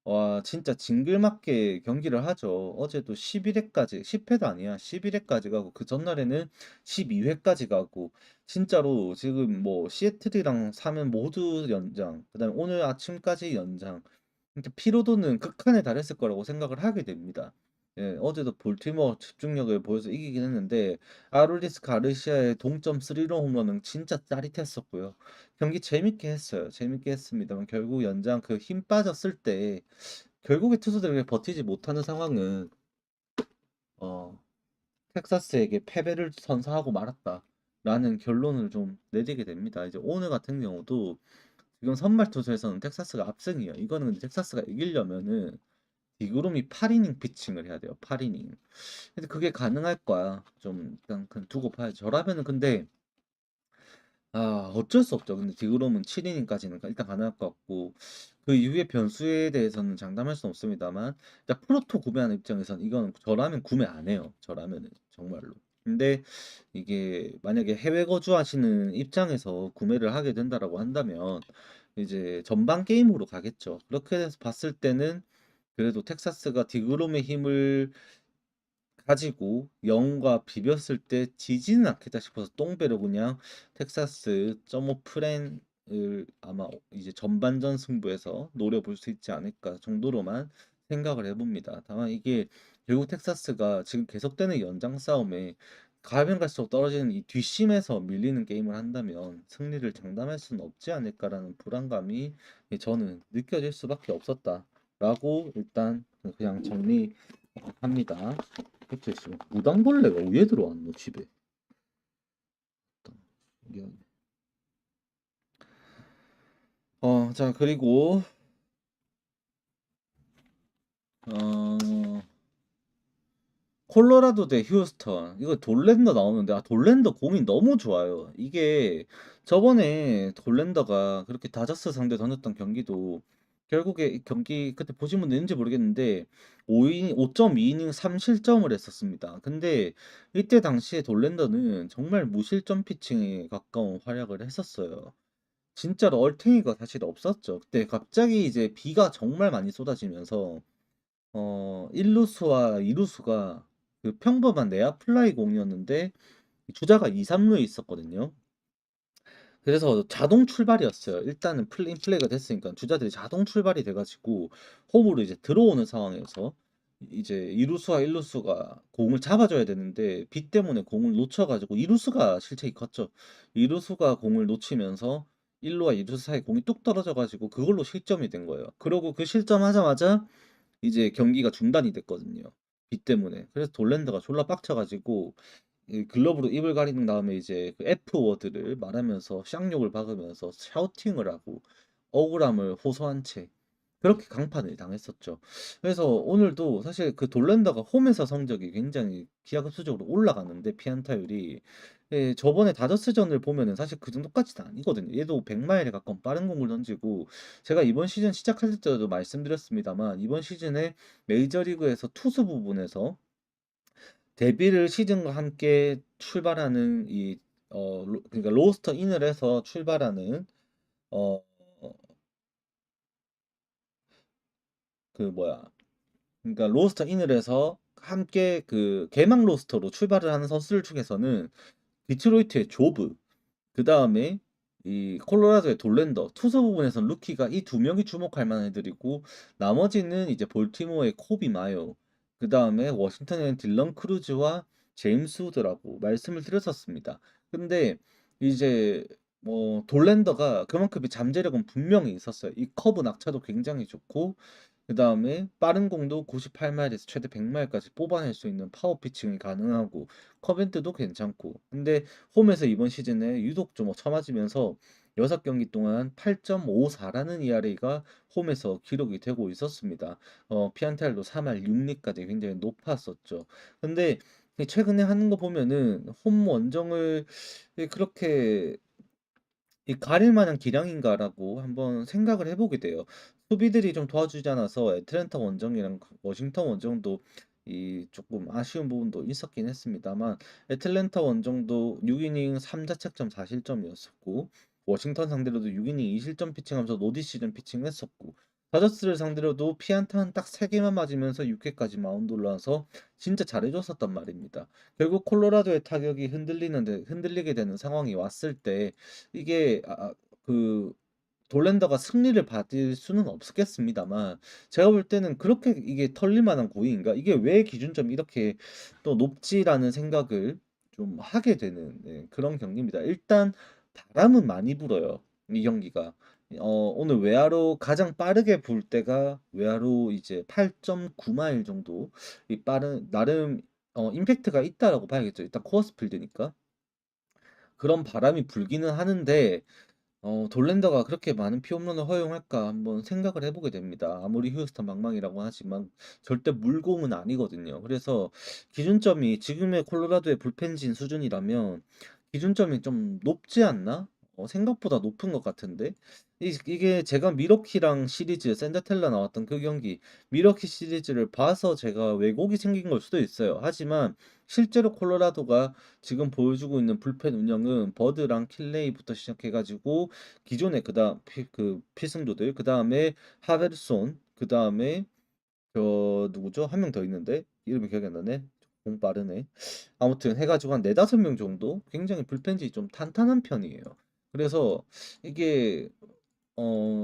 와 진짜 징글맞게 경기를 하죠. 어제도 11회까지 10회도 아니야. 11회까지 가고 그 전날에는 12회까지 가고 진짜로 지금 뭐 시애틀이랑 사면 모두 연장, 그다음에 오늘 아침까지 연장. 진짜 피로도는 극한에 달했을 거라고 생각을 하게 됩니다. 예, 어제도 볼티모어 집중력을 보여서 이기긴 했는데 아롤리스 가르시아의 동점 3런 홈런은 진짜 짜릿했었고요. 경기 재밌게 했어요. 재밌게 했습니다만 결국 연장 그 힘 빠졌을 때 결국에 투수들이 버티지 못하는 상황은 어, 텍사스에게 패배를 선사하고 말았다라는 결론을 좀 내리게 됩니다. 이제 오늘 같은 경우도 지금 선발 투수에서는 텍사스가 압승이에요. 이거는 근데 텍사스가 이기려면은 디그롬이 8이닝 피칭을 해야 돼요. 8이닝. 근데 그게 가능할 거야. 좀 일단 그냥 두고 봐야죠. 저라면은 근데 어쩔 수 없죠. 근데 디그롬은 7이닝까지는 일단 가능할 것 같고 그 이후의 변수에 대해서는 장담할 수는 없습니다만 일단 프로토 구매하는 입장에서는 이거는 저라면 구매 안 해요. 저라면은 정말로. 근데 이게 만약에 해외 거주하시는 입장에서 구매를 하게 된다라고 한다면 이제 전반 게임으로 가겠죠. 그렇게 해서 봤을 때는 그래도 텍사스가 디그롬의 힘을 가지고 영과 비볐을 때 지지는 않겠다 싶어서 똥배로 그냥 텍사스 점오 프렌을 아마 이제 전반전 승부에서 노려볼 수 있지 않을까 정도로만 생각을 해봅니다. 다만 이게 결국 텍사스가 지금 계속되는 연장 싸움에 가면 갈수록 떨어지는 이 뒷심에서 밀리는 게임을 한다면 승리를 장담할 수는 없지 않을까라는 불안감이 저는 느껴질 수밖에 없었다라고 일단 그냥 정리합니다. 대체 씨 무당벌레가 왜 들어왔노 집에? 미안. 자 그리고 어 콜로라도 대 휴스턴 이거 돌랜더 나오는데 돌랜더 공이 너무 좋아요. 이게 저번에 돌랜더가 그렇게 다저스 상대 던졌던 경기도 결국에 이 경기 그때 보신 분 있는지 모르겠는데 5.2이닝 3실점을 했었습니다. 근데 이때 당시에 돌랜더는 정말 무실점 피칭에 가까운 활약을 했었어요. 진짜로 얼탱이가 사실 없었죠. 그때 갑자기 이제 비가 정말 많이 쏟아지면서 1루수와 2루수가 그 평범한 내야 플라이 공이었는데 주자가 2, 3루에 있었거든요. 그래서 자동 출발이었어요. 일단은 인플레이가 됐으니까 주자들이 자동 출발이 돼가지고 홈으로 이제 들어오는 상황에서 이제 2루수와 1루수가 공을 잡아줘야 되는데 비 때문에 공을 놓쳐가지고 2루수가 실책이 컸죠. 2루수가 공을 놓치면서 1루와 2루수 사이 공이 뚝 떨어져가지고 그걸로 실점이 된 거예요. 그러고 그 실점하자마자 이제 경기가 중단이 됐거든요. 비 때문에. 그래서 돌랜드가 졸라 빡쳐가지고 이 글러브로 입을 가린 다음에 이제 그 F 워드를 말하면서 쌍욕을 박으면서 샤우팅을 하고 억울함을 호소한 채 그렇게 강판을 당했었죠. 그래서 오늘도 사실 그 돌랜더가 홈에서 성적이 굉장히 기하급수적으로 올라가는데 피안타율이 저번에 다저스전을 보면은 사실 그 정도까지는 아니거든요. 얘도 100마일에 가까운 빠른 공을 던지고 제가 이번 시즌 시작할 때도 말씀드렸습니다만 이번 시즌에 메이저리그에서 투수 부분에서 데뷔를 시즌과 함께 출발하는 그러니까 로스터 인을 해서 출발하는 어 그 뭐야 그러니까 로스터 인을 해서 함께 그 개막 로스터로 출발을 하는 선수들 중에서는 디트로이트의 조브, 그 다음에 이 콜로라도의 돌랜더, 투수 부분에서는 루키가 이 두 명이 주목할 만한 애들이고 나머지는 이제 볼티모어의 코비 마요, 그 다음에 워싱턴의 딜런 크루즈와 제임스 우드라고 말씀을 드렸었습니다. 근데 이제 뭐 돌랜더가 그만큼의 잠재력은 분명히 있었어요. 이 커브 낙차도 굉장히 좋고 그 다음에 빠른 공도 98마일에서 최대 100마일까지 뽑아낼 수 있는 파워 피칭이 가능하고 커벤트도 괜찮고 근데 홈에서 이번 시즌에 유독 좀 처맞으면서 6경기 동안 8.54라는 ERA가 홈에서 기록이 되고 있었습니다. 피안타일도 3할 6리까지 굉장히 높았었죠. 근데 최근에 하는 거 보면은 홈 원정을 그렇게 이 가릴 만한 기량인가라고 한번 생각을 해보게 돼요. 수비들이 좀 도와주지 않아서 애틀랜타 원정이랑 워싱턴 원정도 이 조금 아쉬운 부분도 있었긴 했습니다만 애틀랜타 원정도 6이닝 3자책점 4실점이었었고 워싱턴 상대로도 6이닝 2실점 피칭하면서 노디시즌 피칭했었고 다저스를 상대로도 피안타는 딱 3개만 맞으면서 6회까지 마운드 올라와서 진짜 잘해줬었단 말입니다. 결국 콜로라도의 타격이 흔들리게 되는 상황이 왔을 때 이게 그 돌랜더가 승리를 받을 수는 없겠습니다만 제가 볼 때는 그렇게 이게 털릴 만한 고의인가? 이게 왜 기준점이 이렇게 또 높지라는 생각을 좀 하게 되는 그런 경기입니다. 일단 바람은 많이 불어요. 이 경기가. 오늘 외야로 가장 빠르게 불 때가 외야로 이제 8.9마일 정도 이 빠른 나름 임팩트가 있다라고 봐야겠죠. 일단 코어스 필드니까. 그런 바람이 불기는 하는데 돌랜더가 그렇게 많은 피홈런을 허용할까 한번 생각을 해보게 됩니다. 아무리 휴스턴 망망이라고 하지만 절대 물공은 아니거든요. 그래서 기준점이 지금의 콜로라도의 불펜진 수준이라면 기준점이 좀 높지 않나? 생각보다 높은 것 같은데 이게 제가 미러키랑 시리즈 샌드텔라 나왔던 그 경기 미러키 시리즈를 봐서 제가 왜곡이 생긴 걸 수도 있어요. 하지만 실제로 콜로라도가 지금 보여주고 있는 불펜 운영은 버드랑 킬레이부터 시작해가지고 기존의 그 필승조들 그 다음에 하베르손 그 다음에 저 누구죠? 한 명 더 있는데 이름이 기억이 안 나네. 공 빠르네. 아무튼 해가지고 한 네다섯 명 정도 굉장히 불펜진이 좀 탄탄한 편이에요. 그래서 이게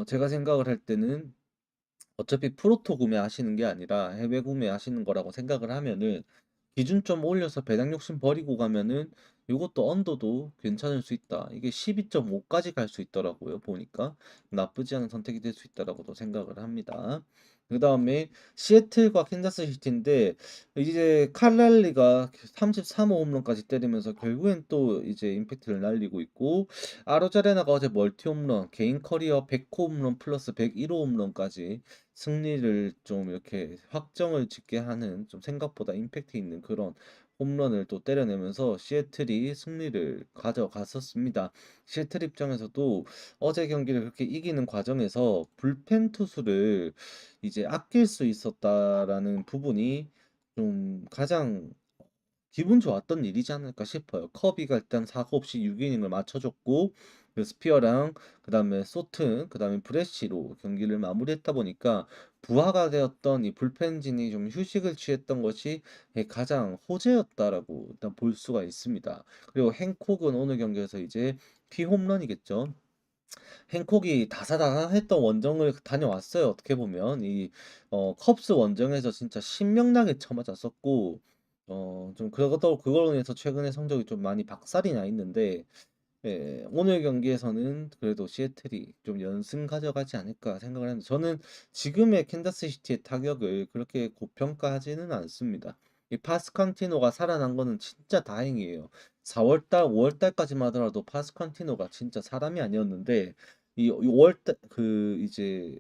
제가 생각을 할 때는 어차피 프로토 구매하시는 게 아니라 해외 구매하시는 거라고 생각을 하면은 기준 점 올려서 배당 욕심 버리고 가면은 요것도 언더도 괜찮을 수 있다. 이게 12.5까지 갈 수 있더라고요. 보니까 나쁘지 않은 선택이 될 수 있다라고도 생각을 합니다. 그 다음에 시애틀과 캔자스 시티인데 이제 칼랄리가 33호 홈런까지 때리면서 결국엔 또 이제 임팩트를 날리고 있고 아로자레나가 어제 멀티 홈런 개인 커리어 100호 홈런 플러스 101호 홈런까지 승리를 좀 이렇게 확정을 짓게 하는 좀 생각보다 임팩트 있는 그런 홈런을 또 때려내면서 시애틀이 승리를 가져갔었습니다. 시애틀 입장에서도 어제 경기를 그렇게 이기는 과정에서 불펜 투수를 이제 아낄 수 있었다라는 부분이 좀 가장 기분 좋았던 일이지 않을까 싶어요. 커비가 일단 사고 없이 6이닝을 맞춰줬고 그 스피어랑 그다음에 소튼 그다음에 브레시로 경기를 마무리했다 보니까 부하가 되었던 이 불펜진이 좀 휴식을 취했던 것이 가장 호재였다라고 일단 볼 수가 있습니다. 그리고 행콕은 오늘 경기에서 이제 피홈런이겠죠. 행콕이 다사다난했던 원정을 다녀왔어요. 어떻게 보면 이 컵스 원정에서 진짜 신명나게 쳐맞았었고 좀 그걸로 인해서 최근에 성적이 좀 많이 박살이 나 있는데 오늘 경기에서는 그래도 시애틀이 좀 연승 가져가지 않을까 생각을 하는데 저는 지금의 캔자스 시티의 타격을 그렇게 고평가하지는 않습니다. 이 파스칸티노가 살아난 거는 진짜 다행이에요. 4월달, 5월달까지만 하더라도 파스칸티노가 진짜 사람이 아니었는데 이 5월달 그 이제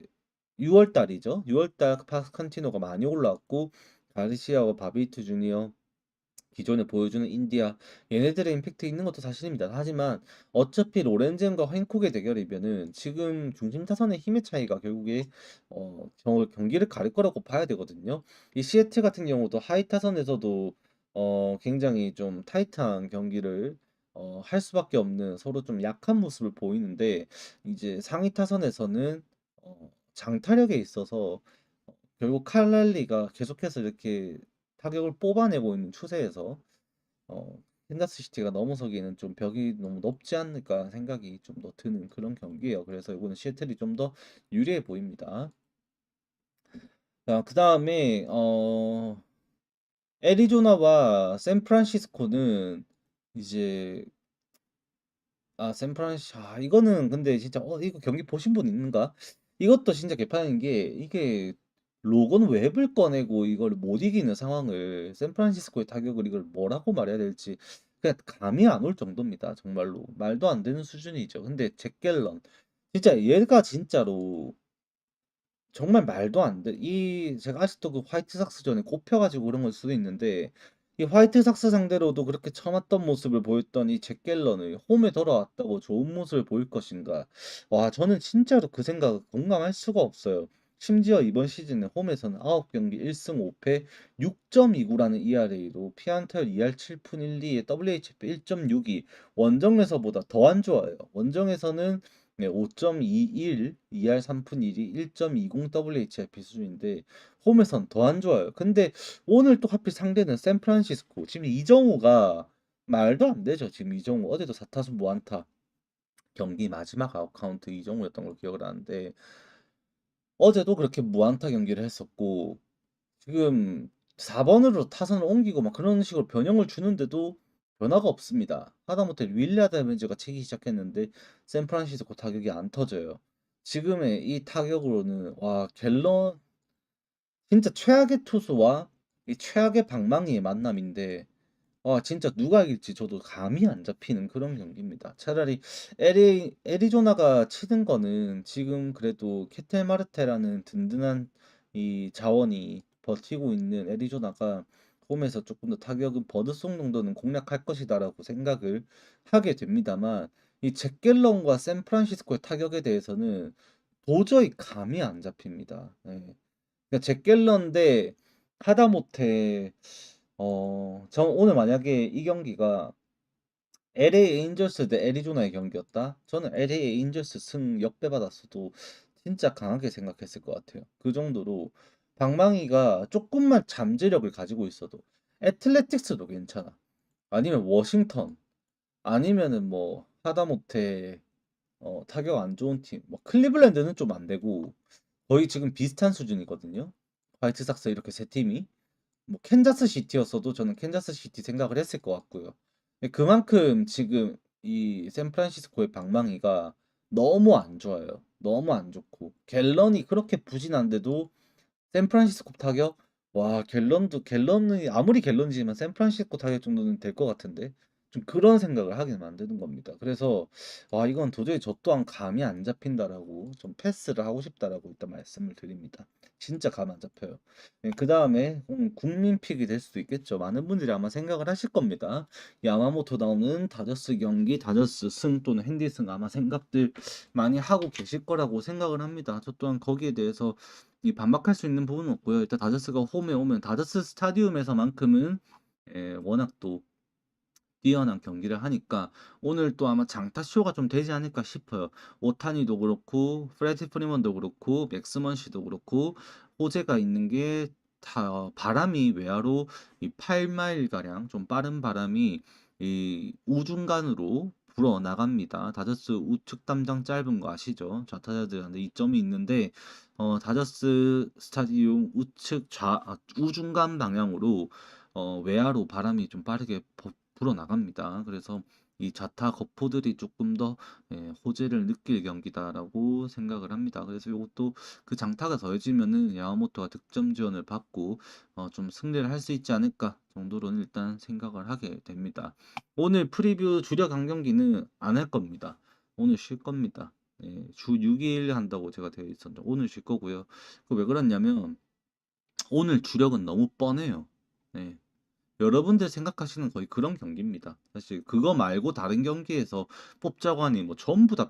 6월달이죠. 6월달 파스칸티노가 많이 올라왔고 가르시아와 바비트 주니어 기존에 보여주는 인디아 얘네들의 임팩트 있는 것도 사실입니다. 하지만 어차피 로렌젠과 헨콕의 대결이면은 지금 중심 타선의 힘의 차이가 결국에 경기를 가릴 거라고 봐야 되거든요. 이 시애틀 같은 경우도 하이 타선에서도 굉장히 좀 타이트한 경기를 할 수밖에 없는 서로 좀 약한 모습을 보이는데 이제 상위 타선에서는 장타력에 있어서 결국 칼날리가 계속해서 이렇게 타격을 뽑아내고 있는 추세에서 캔자스 시티가 넘어서기에는 좀 벽이 너무 높지 않을까 생각이 좀 더 드는 그런 경기예요. 그래서 이거는 시애틀이 좀 더 유리해 보입니다. 자, 그다음에 애리조나와 샌프란시스코는 이제 이거는 근데 진짜 이거 경기 보신 분 있는가? 이것도 진짜 개판인 게 이게 로건 웹을 꺼내고 이걸 못 이기는 상황을 샌프란시스코의 타격을 이걸 뭐라고 말해야 될지 그냥 감이 안 올 정도입니다. 정말로 말도 안 되는 수준이죠. 근데 잭 갤런 진짜 얘가 진짜로 정말 말도 안 돼. 제가 아직도 그 화이트삭스전에 꼽혀가지고 그런 걸 수도 있는데 이 화이트삭스 상대로도 그렇게 처맞던 모습을 보였던 이 잭 갤런을 홈에 돌아왔다고 좋은 모습을 보일 것인가? 와, 저는 진짜로 그 생각 공감할 수가 없어요. 심지어 이번 시즌에 홈에서는 9경기 1승 5패 6.29라는 ERA로 피안타율 2할 7푼 1리에 WHIP 1.62 원정에서보다 더 안 좋아요. 원정에서는 네, 5.21, 2할 3푼 1리 1.20 WHIP 수준인데 홈에선 더 안 좋아요. 근데 오늘 또 하필 상대는 샌프란시스코. 지금 이정우가 말도 안 되죠. 지금 이정우 어제도 4타수 무안타. 경기 마지막 아웃 카운트 이정우였던 걸 기억을 하는데 어제도 그렇게 무안타 경기를 했었고 지금 4번으로 타선을 옮기고 막 그런 식으로 변형을 주는데도 변화가 없습니다. 하다못해 윌리 아다메즈가 치기 시작했는데 샌프란시스코 타격이 안 터져요. 지금의 이 타격으로는 와 갤런 진짜 최악의 투수와 이 최악의 방망이의 만남인데 와 진짜 누가 이길지 저도 감이 안 잡히는 그런 경기입니다. 차라리 애리조나가 치는 거는 지금 그래도 케텔 마르테라는 든든한 이 자원이 버티고 있는 애리조나가 홈에서 조금 더 타격은 버드송 정도는 공략할 것이다라고 생각을 하게 됩니다만 이 잭 갤런과 샌프란시스코의 타격에 대해서는 도저히 감이 안 잡힙니다. 예. 그러니까 잭 갤런 대 하다못해 저 오늘 만약에 이 경기가 LA 에인절스 대 애리조나의 경기였다? 저는 LA 에인절스 승 역배 받았어도 진짜 강하게 생각했을 것 같아요. 그 정도로 방망이가 조금만 잠재력을 가지고 있어도 애틀레틱스도 괜찮아. 아니면 워싱턴 아니면은 뭐 하다못해 타격 안 좋은 팀, 뭐 클리블랜드는 좀 안 되고 거의 지금 비슷한 수준이거든요. 화이트삭스 이렇게 세 팀이. 뭐 캔자스 시티였어도 저는 캔자스 시티 생각을 했을 것 같고요. 그만큼 지금 이 샌프란시스코의 방망이가 너무 안 좋아요. 너무 안 좋고 갤런이 그렇게 부진한데도 샌프란시스코 타격 와 갤런이 아무리 갤런이지만 샌프란시스코 타격 정도는 될 것 같은데 좀 그런 생각을 하게 만드는 겁니다. 그래서 와 이건 도저히 저 또한 감이 안 잡힌다라고 좀 패스를 하고 싶다라고 일단 말씀을 드립니다. 진짜 감 안 잡혀요. 그 다음에 국민 픽이 될 수도 있겠죠. 많은 분들이 아마 생각을 하실 겁니다. 야마모토 나오는 다저스 경기 다저스 승 또는 핸디 승 아마 생각들 많이 하고 계실 거라고 생각을 합니다. 저 또한 거기에 대해서 이 반박할 수 있는 부분은 없고요. 일단 다저스가 홈에 오면 다저스 스타디움에서만큼은 워낙 또 뛰어난 경기를 하니까 오늘 또 아마 장타 쇼가 좀 되지 않을까 싶어요. 오타니도 그렇고 프레디 프리먼도 그렇고 맥스먼시도 그렇고 호재가 있는 게 다 바람이 외야로 이 8마일 가량 좀 빠른 바람이 이 우중간으로 불어 나갑니다. 다저스 우측 담장 짧은 거 아시죠? 좌타자들한테 이점이 있는데 다저스 스타디움 우중간 방향으로 외야로 바람이 좀 빠르게 불어 나갑니다. 그래서 이 좌타 거포들이 조금 더 호재를 느낄 경기다라고 생각을 합니다. 그래서 이것도 그 장타가 더해지면은 야마모토가 득점 지원을 받고 좀 승리를 할 수 있지 않을까 정도로는 일단 생각을 하게 됩니다. 오늘 프리뷰 주력 한 경기는 안 할 겁니다. 오늘 쉴 겁니다. 주 6일 한다고 제가 되어 있었는데 오늘 쉴 거고요. 왜 그러냐면 오늘 주력은 너무 뻔해요. 네. 여러분들 생각하시는 거의 그런 경기입니다. 사실 그거 말고 다른 경기에서 뽑자고 하니 뭐 전부 다